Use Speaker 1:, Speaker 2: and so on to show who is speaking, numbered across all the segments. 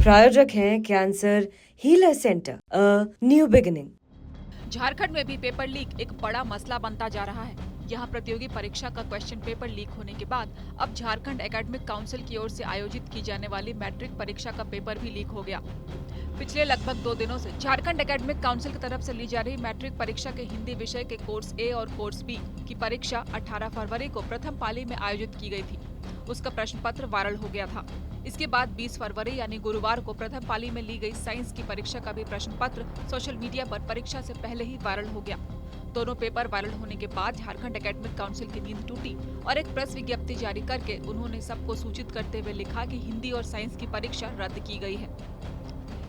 Speaker 1: प्रायोजक हैं cancer healer centre, a new beginning.
Speaker 2: Jharkhand में भी पेपर लीक एक बड़ा मसला बनता जा रहा है। यहाँ प्रतियोगी परीक्षा का क्वेश्चन पेपर लीक होने के बाद अब झारखंड एकेडमिक काउंसिल की ओर से आयोजित की जाने वाली मैट्रिक परीक्षा का पेपर भी लीक हो गया। पिछले लगभग 2 दिनों से झारखंड एकेडमिक काउंसिल की तरफ से ली जा रही मैट्रिक परीक्षा के हिंदी विषय के कोर्स ए और कोर्स बी की परीक्षा 18 फरवरी को प्रथम पाली में आयोजित की गई थी। उसका प्रश्न पत्र वायरल हो गया था। इसके बाद 20 फरवरी यानी गुरुवार को प्रथम पाली में ली गई साइंस की परीक्षा का भी प्रश्न पत्र सोशल मीडिया पर परीक्षा से पहले ही वायरल हो गया। दोनों पेपर वायरल होने के बाद झारखंड एकेडमिक काउंसिल की नींद टूटी और एक प्रेस विज्ञप्ति जारी करके उन्होंने सबको सूचित करते हुए लिखा कि हिंदी और साइंस की परीक्षा रद्द की गई है।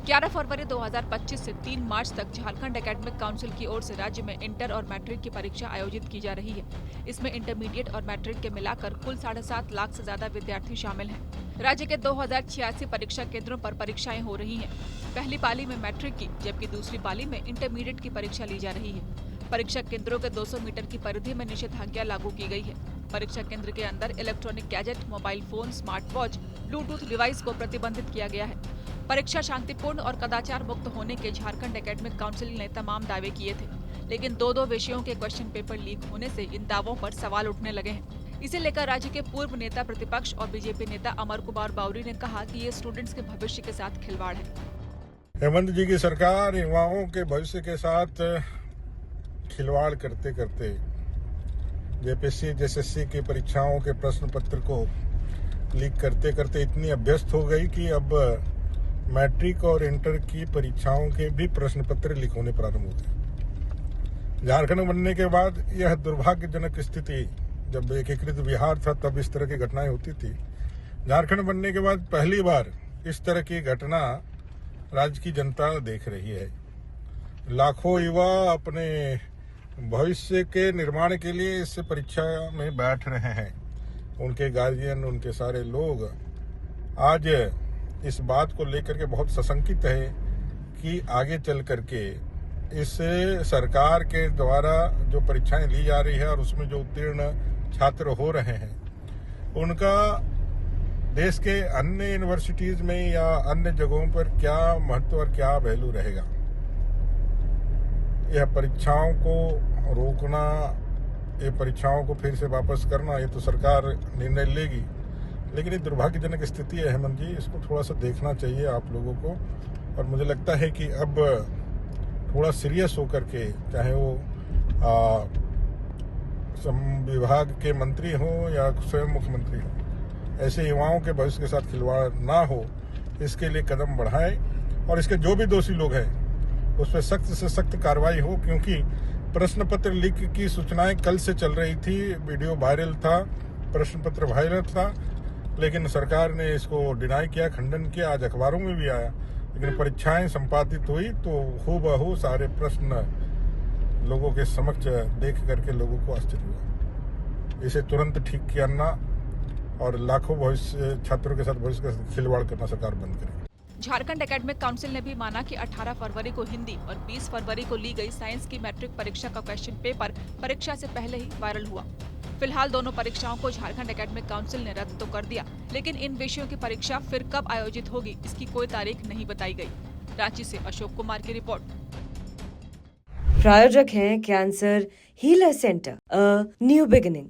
Speaker 2: 11 फरवरी 2025 से 3 मार्च तक झारखंड एकेडमिक काउंसिल की ओर से राज्य में इंटर और मैट्रिक की परीक्षा आयोजित की जा रही है। इसमें इंटरमीडिएट और मैट्रिक के मिलाकर कुल 7.5 लाख से ज्यादा विद्यार्थी शामिल हैं। राज्य के 2086 परीक्षा केंद्रों पर परीक्षाएं हो रही हैं। पहली पाली में मैट्रिक की जबकि दूसरी पाली में इंटरमीडिएट की परीक्षा ली जा रही है। परीक्षा केंद्रों के 200 मीटर की परिधि में निषेधाज्ञा लागू की गई है। परीक्षा केंद्र के अंदर electronic gadget, mobile phone, smart watch, Bluetooth device को प्रतिबंधित किया गया है। परीक्षा शांतिपूर्ण और कदाचार मुक्त होने के झारखंड एकेडमिक काउंसिल ने तमाम दावे किए थे, लेकिन दो विषयों के क्वेश्चन पेपर लीक होने से इन दावों पर सवाल उठने लगे हैं। इसे लेकर राज्य के पूर्व नेता प्रतिपक्ष और बीजेपी नेता अमर कुमार बावरी ने कहा कि ये स्टूडेंट्स के भविष्य के साथ खिलवाड़ है।
Speaker 3: हेमंत जी की सरकार युवाओं के भविष्य के साथ खिलवाड़ करते करते जेपीएससी एसएससी की परीक्षाओं के प्रश्न पत्र को लीक करते करते इतनी अभ्यस्त हो गई कि अब मैट्रिक और इंटर की परीक्षाओं के भी प्रश्न पत्र लीक होने प्रारंभ हो गए। झारखंड बनने के बाद यह दुर्भाग्यजनक स्थिति, जब एकीकृत बिहार था तब इस तरह की घटनाएं होती थी। झारखंड बनने के बाद पहली बार इस तरह की घटना राज्य की जनता देख रही है। लाखों युवा अपने भविष्य के निर्माण के लिए इस परीक्षा में बैठ रहे हैं। उनके गार्जियन, उनके सारे लोग आज इस बात को लेकर के बहुत सशंकित है कि आगे चल करके इस सरकार के द्वारा जो परीक्षाएं ली जा रही है और उसमें जो उत्तीर्ण छात्र हो रहे हैं, उनका देश के अन्य यूनिवर्सिटीज में या अन्य जगहों पर क्या महत्व और क्या वैल्यू रहेगा। यह परीक्षाओं को रोकना, ये परीक्षाओं को फिर से वापस करना, ये तो सरकार निर्णय लेगी, लेकिन ये दुर्भाग्यजनक स्थिति है हेमंत जी। इसको थोड़ा सा देखना चाहिए आप लोगों को। और मुझे लगता है कि अब थोड़ा सीरियस होकर के, चाहे वो विभाग के मंत्री हो या स्वयं मुख्यमंत्री हो, ऐसे युवाओं के भविष्य के साथ खिलवाड़ ना हो, इसके लिए कदम बढ़ाएं और इसके जो भी दोषी लोग हैं उस पर सख्त से सख्त कार्रवाई हो। क्योंकि प्रश्न पत्र लीक की सूचनाएं कल से चल रही थी, वीडियो वायरल था, प्रश्न पत्र वायरल था, लेकिन सरकार ने इसको डिनाई किया, खंडन किया। आज अखबारों में भी आया, लेकिन परीक्षाएं संपादित हुई तो हूबहू सारे प्रश्न लोगों के समक्ष देख करके लोगों को आश्चर्य हुआ। इसे तुरंत ठीक करना और लाखों भविष्य छात्रों के साथ भविष्य का खिलवाड़ करना सरकार बंद करे।
Speaker 2: झारखंड एकेडमिक काउंसिल ने भी माना कि 18 फरवरी को हिंदी और 20 फरवरी को ली गई साइंस की मैट्रिक परीक्षा का क्वेश्चन पेपर परीक्षा से पहले ही वायरल हुआ। फिलहाल दोनों परीक्षाओं को झारखंड एकेडमिक काउंसिल ने रद्द तो कर दिया, लेकिन इन विषयों की परीक्षा फिर कब आयोजित होगी इसकी कोई तारीख नहीं बताई गई। रांची से अशोक कुमार की रिपोर्ट।
Speaker 1: प्रायोजक हैं cancer healer centre, a new beginning.